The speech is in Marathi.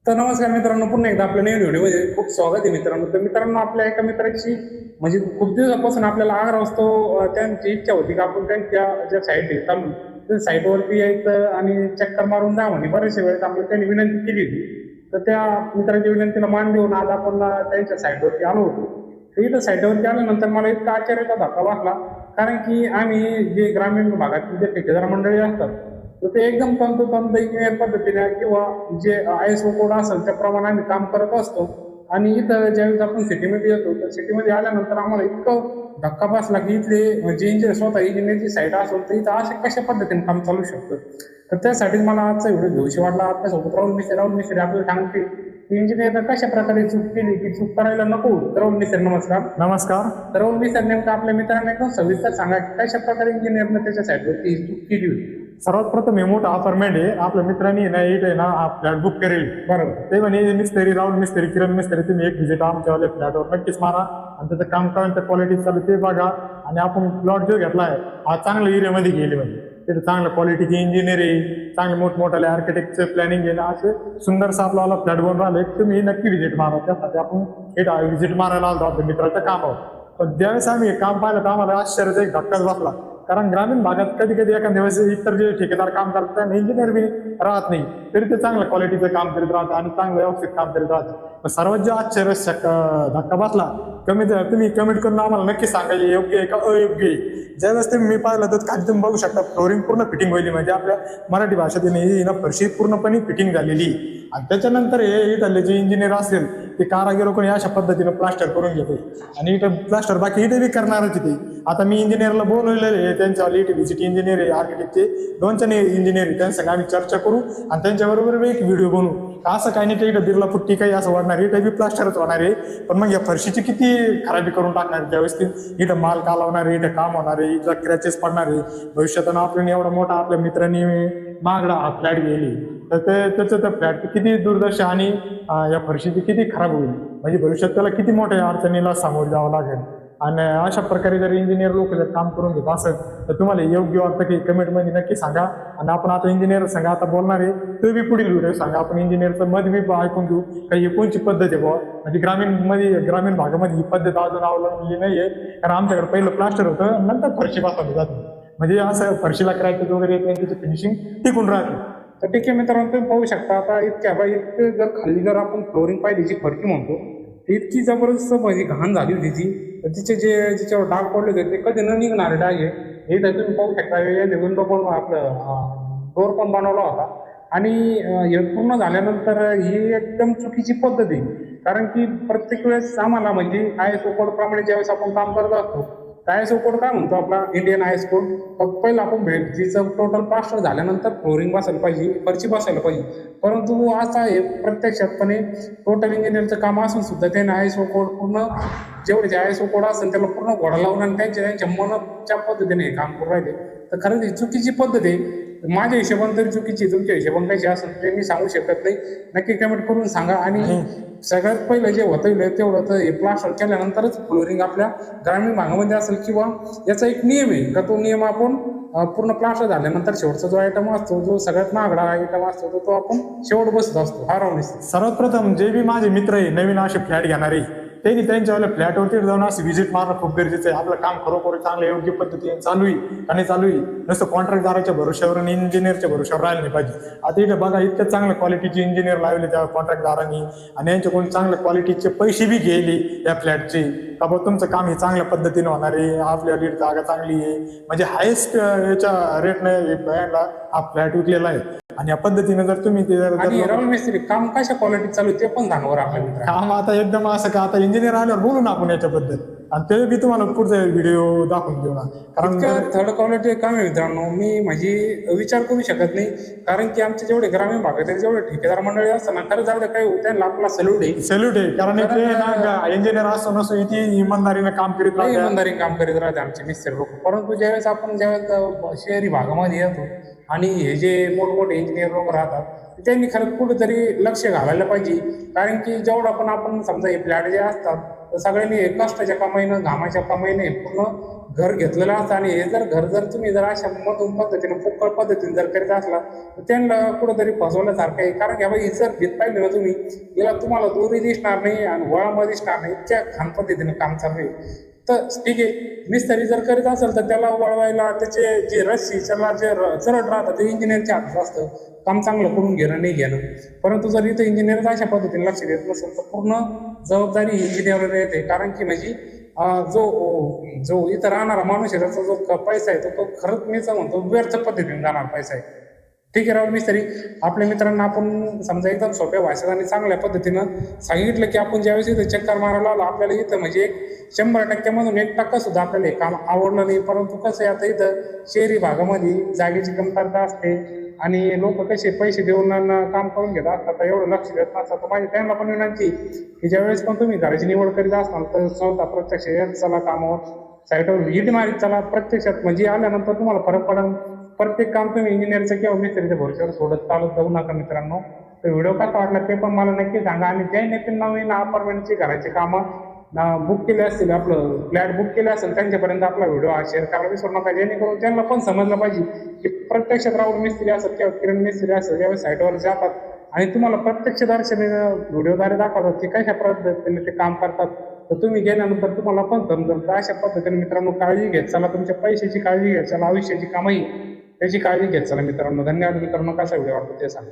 तर नमस्कार मित्रांनो, पुन्हा एकदा आपल्या नवीन व्हिडिओमध्ये खूप स्वागत आहे मित्रांनो. तर मित्रांनो, आपल्या एका मित्राची म्हणजे खूप दिवसापासून आपल्याला आग्रह असतो, त्यांची इच्छा होती की आपण त्यांच्या ज्या साईट आहे चालू त्या साईटवरती यायचं आणि चक्कर मारून जा म्हणे. बरेचशा वेळेस आपल्याला त्यांनी विनंती केली होती. तर त्या मित्राच्या विनंतीला मान देऊन आज आपण त्यांच्या साईटवरती आलो होतो. तर इथं साईटवरती आल्यानंतर मला इतका आश्चर्याचा धक्का बसला, कारण की आम्ही जे ग्रामीण भागातील जे ठेकेदार मंडळी असतात तर ते एकदम तंतोतंत इंजिनियर पद्धतीने किंवा जे ISO कोड असेल त्याप्रमाणे आम्ही काम करत असतो. आणि इथं ज्यावेळेस आपण सिटीमध्ये येतो तर सिटीमध्ये आल्यानंतर आम्हाला इतकं धक्का बसला की इथले जे इंजिनियर स्वतः इंजिनियरची साईड असेल तर इथं असे कशा पद्धतीने काम चालू शकतं. तर त्यासाठी मला आजचा व्हिडिओ घेऊशी वाटला. आपल्यासोबत राहुल मिस्त्री आपल्याला सांगते की इंजिनियरनं कशा प्रकारे चूक केली की चूक करायला नको. राहुल मिस्त्री नमस्कार. नमस्कार. तर राहुल मिस्त्री नेमकं आपल्या मित्रांना एकदम सविस्तर सांगा की कशा प्रकारे इंजिनियरनं त्याच्या साईडवरती चूक केली होती. सर्वात प्रथम हे मोठा अपार्टमेंट आहे. आपल्या मित्रांनी ना इथे ना फ्लॅट बुक करेल. बरोबर. ते म्हणे मिस्त्री राहुल मिस्त्री किरण मिस्त्री तुम्ही एक व्हिजिट आमच्यावाले फ्लॅटवर नक्कीच मारा आणि त्याचं काम करायचं क्वालिटी चालू ते बघा. आणि आपण प्लॉट जो घेतलाय हा चांगल्या एरियामध्ये गेले म्हणजे तिथे चांगलं क्वालिटीची इंजिनिअरिंग चांगले मोठमोठ्याले आर्किटेक्टचं प्लॅनिंग घेणं असे सुंदरसा आपला फ्लॅट बनून राहिले. तुम्ही नक्की व्हिजिट मारा. त्यासाठी आपण हे व्हिजिट मारायला आलो आपल्या मित्राचं कामावर. पण ज्यावेळेस आम्ही हे काम पाहिलं तर आम्हाला आश्चर्याचा एक धक्काच बसला. कारण ग्रामीण भागात कधी कधी एखाद्या वेळेस इतर जे ठेकेदार काम करतात त्यांना इंजिनियर बी राहत नाही तरी ते चांगल्या क्वालिटीचं काम करीत राहतात आणि चांगलं व्यवस्थित काम करीत राहतात. सर्वात जे आश्चर्य धक्का बसला तुम्ही कमेंट करून आम्हाला नक्की सांगायला योग्य आहे का अयोग्य आहे. ज्यावेळेस तुम्ही मी पाहिलं तर खाली तुम्ही बघू शकता फ्लोरिंग पूर्ण फिटिंग व्हायली म्हणजे आपल्या मराठी भाषेत ना फरशी पूर्णपणे फिटिंग झालेली. आणि त्याच्यानंतर हे इथले जे इंजिनियर असेल ते कारागीर कोणी अशा पद्धतीनं प्लास्टर करून घेतो आणि इथं प्लास्टर बाकी इथे बी करणारच ते. आता मी इंजिनियरला बोलवलेले आहे त्यांच्या इथे व्हिजिट इंजिनियर आहे आर्किटेक्टचे दोनच्या इंजिनियर आहे त्यांच्यासंग आम्ही चर्चा करू आणि त्यांच्याबरोबर एक व्हिडिओ बनवू. असं काही नाही इथं बिर्ला पुट्टी काही असं वाढणार आहे इथं बी प्लास्टरच होणार आहे. पण मग या फरशीची किती खराबी करून टाकणार त्यावेळेस ते इथं माल कालवणार आहे इथं काम होणार आहे इथं क्रॅचेस पडणार आहे. भविष्यात आपल्याला एवढा मोठा आपल्या मित्रांनी महागडा हा फ्लॅट गेली तर त्याचं त्या फ्लॅट किती दुर्दशा आणि या फरशीची किती खराब होईल म्हणजे भविष्यात त्याला किती मोठ्या अडचणीला सामोरं जावं लागेल. आणि अशा प्रकारे जर इंजिनियर लोक जर काम करून घेत असेल तर तुम्हाला योग्य वाटतं की कमेंटमध्ये नक्की सांगा. आणि आपण आता इंजिनियर सांगा आता बोलणार आहे ते बी पुढील व्हिडिओ सांगा. आपण इंजिनियरचं मत बी ऐकून घेऊ काही कोणची पद्धत आहे बुवा म्हणजे ग्रामीण भागामध्ये ही पद्धत अजून अवलंबली नाही आहे. कारण आमच्याकडे पहिलं प्लास्टर होतं नंतर फरशी बसवली जाते म्हणजे असं फरशीला क्रॅचेस वगैरे त्याची फिनिशिंग टिकून राहते. तर ठीक आहे मित्रांनो, तुम्ही पाहू शकता आता इतके जर खाली जर आपण फ्लोरिंग पाहिली जी फरकी म्हणतो ती इतकी जबरदस्त म्हणजे घाण झाली होती ती. तर तिचे जिच्यावर डाग पडले होते ते कधी न निघणारे डाग आहे. हे तर तुम्ही पाहू शकता विंडो पण आपलं डोर पण बनवला होता. आणि हे पूर्ण झाल्यानंतर ही एकदम चुकीची पद्धत आहे. कारण की प्रत्येक वेळेस आम्हाला म्हणजे ISO कोड प्रमाणे ज्यावेळेस आपण काम करत असतो ISO कोड काय म्हणतो आपला इंडियन IS कोड. फक्त पहिलं आपण भेटीचं टोटल प्लास्टर झाल्यानंतर फ्लोरिंग बसायला पाहिजे फरची बसायला पाहिजे. परंतु असं आहे प्रत्यक्षातपणे टोटल इंजिनियरचं काम असून सुद्धा त्याने ISO कोड पूर्ण जेवढे जे ISO कोड असेल त्याला पूर्ण घोडा लावून आणि त्यांच्या मनाच्या पद्धतीने हे काम करून राहिले. तर खरंच ही चुकीची पद्धत आहे. माझ्या हिशोबाने तरी चुकीची तुमच्या हिशोबाने कशी असेल ते मी सांगू शकत नाही. नक्की कमेंट करून सांगा. आणि सगळ्यात पहिलं जे होतं तेवढं तर हे प्लास्टर केल्यानंतरच फ्लोरिंग आपल्या ग्रामीण भागामध्ये असेल किंवा याचा एक नियम आहे का तो नियम आपण पूर्ण प्लास्टर झाल्यानंतर शेवटचा जो आयटम असतो जो सगळ्यात महागडा आयटम असतो तो आपण शेवट बसत असतो. हा राहून सर्वात प्रथम जे बी माझे मित्र आहे नवीन असे फ्लॅट घेणारे त्यांनी त्यांच्यावाल्या फ्लॅटवरती जाऊन असं व्हिजिट मारणं खूप गरजेचं आहे. आपलं काम खरोखर चांगलं योग्य पद्धतीने चालू आहे आणि चालू आहे नुसतं कॉन्ट्रॅक्टदाराच्या भरोश्यावर आणि इंजिनियरच्या भरोश्यावर राहिलं नाही पाहिजे. आता इथं बघा इतक्या चांगल्या क्वालिटीचे इंजिनियर लावले त्या कॉन्ट्रॅक्टदारांनी आणि यांच्याकडून चांगल्या क्वालिटीचे पैसे बी घ्यायले या फ्लॅटचे का बघ तुमचं काम हे चांगल्या पद्धतीने होणार आहे आपल्या लीड जागा चांगली आहे म्हणजे हायेस्ट याच्या रेटने हा फ्लॅट विकलेला आहे. आणि या पद्धतीने जर तुम्ही ते राहुल मिस्त्री काम कशा क्वालिटी चालू ते पण सांगा आपल्या मित्र. काम आता एकदम असं का आता इंजिनियर आल्यावर बोलू ना आपण याच्याबद्दल आणि ते बी तुम्हाला पुढचा व्हिडिओ दाखवून देऊ ना. कारण थर्ड क्वालिटी काम आहे मित्रांनो. मी म्हणजे विचार करू शकत नाही. कारण की आमचे जेवढे ग्रामीण भागात जेवढे ठेकेदार मंडळी असतात ना खरंच जेवढे काही त्यांना आपला सल्यूट आहे. कारण इथे ना इंजिनियर असतो नसतो इथे इमानदारीने काम करीत राहते इमानदारीने काम करीत राहते आमचे मिस्त्री लोक. परंतु ज्यावेळेस शहरी भागामध्ये येतो आणि हे जे मोठमोठे इंजिनियर लोक राहतात त्यांनी खरंच कुठेतरी लक्ष घालायला पाहिजे. कारण की जेवढं आपण समजा हे फ्लॅट जे असतात तर सगळ्यांनी कष्टाच्या कमाईनं घामाच्या कमाईने पूर्ण घर घेतलेलं असतं आणि हे जर तुम्ही जर अशा मधून पद्धतीने पोकळ पद्धतीने जर करीत असला तर त्यांना कुठंतरी फसवल्यासारखं आहे. कारण की बाबा ही जर घेत पाहिजे ना तुम्ही, याला तुम्हाला दोरी दिसणार नाही आणि वळामध्ये दिसणार नाही, इतक्या घाण पद्धतीने काम चालू आहे. तर ठीक आहे, मिस्त्री जर करीत असेल तर त्याला वळवायला त्याचे जे रस्सी त्याला जे जरड राहतं ते इंजिनियरच्या हातात असतं, काम चांगलं करून घेणं नाही घेणं. परंतु जर इथं इंजिनियर अशा पद्धतीने लक्ष देत नसेल तर पूर्ण जबाबदारी इंजिनियरवर येते. कारण की म्हणजे जो इथं राहणारा माणूस आहे त्याचा जो पैसा आहे तो खरंच मी म्हणतो व्यर्थ पद्धतीने जाणार पैसा आहे. ठीक आहे राहुल मिस्त्री, आपल्या मित्रांना आपण समजा एकदम सोप्या भाषेत आणि चांगल्या पद्धतीनं सांगितलं की आपण ज्यावेळेस इथं चक्कर मारायला आलो आपल्याला इथं म्हणजे 100% 1% सुद्धा आपल्याला हे काम आवडलं नाही. परंतु कसं आहे, आता इथं शहरी भागामध्ये जागेची कमतरता असते आणि लोक कसे पैसे देऊन काम करून घेत असतात, तर एवढं लक्ष देत नसतात. तर माझी त्यांना पण विनंती की ज्यावेळेस पण तुम्ही घराची निवड करीत असाल तर स्वतः प्रत्यक्ष येत चला कामावर, साईटवर व्हिजिट मारीत चला प्रत्यक्षात, म्हणजे आल्यानंतर तुम्हाला फरक पडेल. प्रत्येक काम तुम्ही इंजिनियरचं किंवा मिस्त्रीच्या भरोश्यावर सोडत चालत जाऊ नका मित्रांनो. तर व्हिडिओ कसा वाटला ते पण मला नक्की सांगा. आणि ज्यांनी पण नवीन अपार्टमेंटची घराची कामं बुक केले असतील, आपलं फ्लॅट बुक केले असेल, त्यांच्यापर्यंत आपला व्हिडिओ हा शेअर करायला विसरू नका, जेणेकरून त्यांना पण समजलं पाहिजे की प्रत्यक्षात राहुल मिस्त्री असेल किंवा किरण मिस्त्री असेल ज्यावेळेस साईटवर जातात आणि तुम्हाला प्रत्यक्ष दर्शनी व्हिडिओद्वारे दाखवतात की कशा पद्धतीने ते काम करतात, तर तुम्ही गेल्यानंतर तुम्हाला पण समजेल. तर अशा पद्धतीने मित्रांनो काळजी घेत चला, तुमच्या पैशाची काळजी घेत चला, आयुष्याची कामही त्याची काळजी घेत चला मित्रांनो. धन्यवाद मित्रांनो. कसा व्हिडिओ वाटतो ते सांगा.